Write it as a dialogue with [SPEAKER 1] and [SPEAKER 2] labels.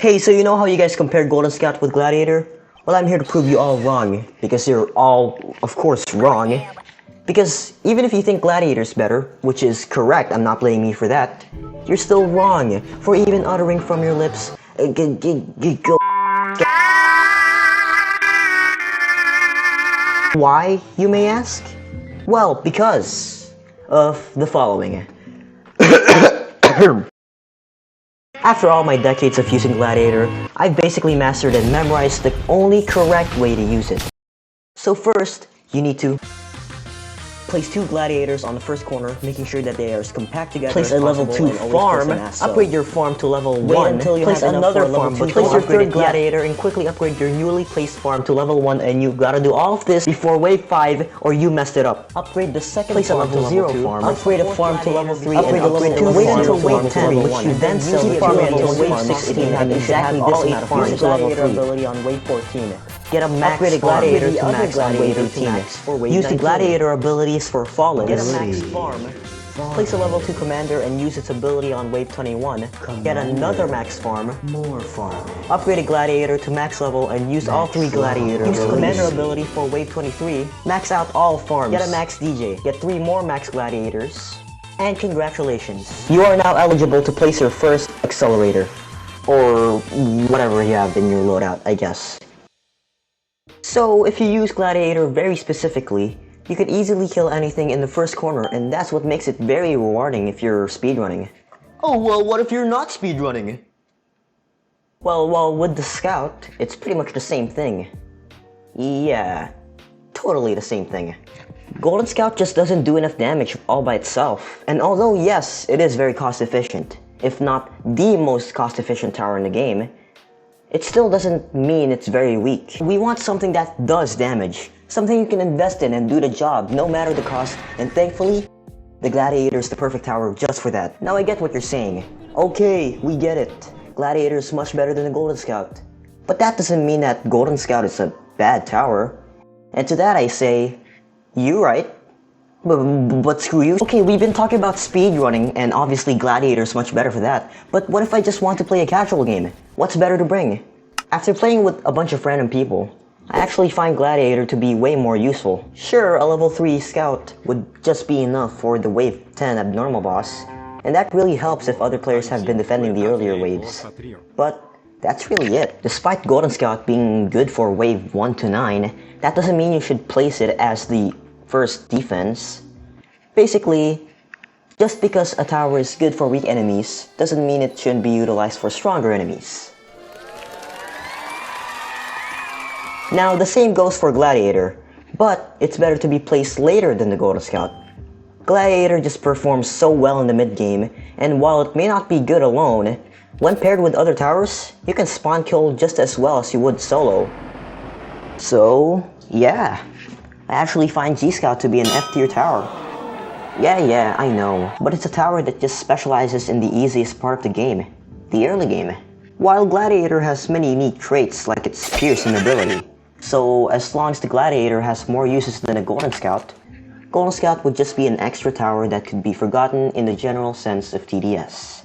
[SPEAKER 1] Hey, so you know how you guys compared Golden Scout with Gladiator? Well, I'm here to prove you all wrong, because you're all, of course, wrong. Because even if you think Gladiator's better, which is correct, I'm not blaming you for that, you're still wrong for even uttering from your lips, Why, you may ask? Well, because of the following. After all my decades of using Gladiator, I've basically mastered and memorized the only correct way to use it. So first, you need to place 2 gladiators on the first corner, making sure that they are as compact together
[SPEAKER 2] Place
[SPEAKER 1] as
[SPEAKER 2] a level
[SPEAKER 1] possible,
[SPEAKER 2] 2
[SPEAKER 1] and
[SPEAKER 2] farm,
[SPEAKER 1] upgrade your farm to level 1,
[SPEAKER 2] Wait until you
[SPEAKER 1] place
[SPEAKER 2] have
[SPEAKER 1] another
[SPEAKER 2] enough for
[SPEAKER 1] farm,
[SPEAKER 2] level
[SPEAKER 1] but
[SPEAKER 2] 2
[SPEAKER 1] place your
[SPEAKER 2] upgrade
[SPEAKER 1] third
[SPEAKER 2] it
[SPEAKER 1] gladiator and quickly upgrade your newly placed farm to level 1, and you gotta do all of this before wave 5 or you messed it up.
[SPEAKER 2] Upgrade the second
[SPEAKER 1] Place a
[SPEAKER 2] farm
[SPEAKER 1] level
[SPEAKER 2] to
[SPEAKER 1] 0
[SPEAKER 2] level 2,
[SPEAKER 1] farm,
[SPEAKER 2] upgrade a farm to level 3,
[SPEAKER 1] upgrade
[SPEAKER 2] and upgrade 2
[SPEAKER 1] wait
[SPEAKER 2] farms
[SPEAKER 1] until
[SPEAKER 2] to
[SPEAKER 1] wave
[SPEAKER 2] level
[SPEAKER 1] 10,
[SPEAKER 2] 1,
[SPEAKER 1] which you then sell
[SPEAKER 2] keep
[SPEAKER 1] the
[SPEAKER 2] farming
[SPEAKER 1] until
[SPEAKER 2] until
[SPEAKER 1] wave 16 and exactly
[SPEAKER 2] all
[SPEAKER 1] this
[SPEAKER 2] 8
[SPEAKER 1] amount of
[SPEAKER 2] farms
[SPEAKER 1] farms
[SPEAKER 2] to
[SPEAKER 1] to
[SPEAKER 2] level
[SPEAKER 1] level 3.
[SPEAKER 2] ability on wave 14.
[SPEAKER 1] Get a max
[SPEAKER 2] Upgrade a
[SPEAKER 1] farm.
[SPEAKER 2] gladiator
[SPEAKER 1] Upgrade
[SPEAKER 2] to
[SPEAKER 1] the
[SPEAKER 2] max
[SPEAKER 1] other
[SPEAKER 2] on wave
[SPEAKER 1] gladiator
[SPEAKER 2] 18.
[SPEAKER 1] to max for wave
[SPEAKER 2] Use
[SPEAKER 1] 19.
[SPEAKER 2] the
[SPEAKER 1] gladiator abilities for flawless.
[SPEAKER 2] Get a max farm. Place a level 2 commander and use its ability on wave 21. Get another max farm.
[SPEAKER 1] More farm.
[SPEAKER 2] Upgrade a gladiator to max level and use all 3 gladiators. Use commander ability for wave 23. Max out all farms. Get a max DJ. Get 3 more max gladiators. And congratulations.
[SPEAKER 1] You are now eligible to place your first accelerator. Or whatever you have in your loadout, I guess. So, if you use Gladiator very specifically, you can easily kill anything in the first corner, and that's what makes it very rewarding if you're speedrunning. Oh, well, what if you're not speedrunning? Well, with the Scout, it's pretty much the same thing. Yeah, totally the same thing. Golden Scout just doesn't do enough damage all by itself, and although yes, it is very cost efficient, if not the most cost efficient tower in the game, it still doesn't mean it's very weak. We want something that does damage, something you can invest in and do the job no matter the cost, and thankfully, the Gladiator is the perfect tower just for that. Now I get what you're saying. Okay, we get it. Gladiator is much better than the Golden Scout. But that doesn't mean that Golden Scout is a bad tower. And to that I say, you're right. But screw you. Okay, we've been talking about speedrunning, and obviously Gladiator is much better for that. But what if I just want to play a casual game? What's better to bring? After playing with a bunch of random people, I actually find Gladiator to be way more useful. Sure, a level 3 scout would just be enough for the wave 10 abnormal boss, and that really helps if other players have been defending the earlier waves. But that's really it. Despite Golden Scout being good for wave 1 to 9, that doesn't mean you should place it as the first defense. Basically, just because a tower is good for weak enemies doesn't mean it shouldn't be utilized for stronger enemies. Now, the same goes for Gladiator, but it's better to be placed later than the Golden Scout. Gladiator just performs so well in the mid-game, and while it may not be good alone, when paired with other towers, you can spawn kill just as well as you would solo. So, yeah. I actually find G-Scout to be an F-tier tower. Yeah, I know, but it's a tower that just specializes in the easiest part of the game, the early game. While Gladiator has many unique traits like its piercing ability, so as long as the Gladiator has more uses than a Golden Scout would just be an extra tower that could be forgotten in the general sense of TDS.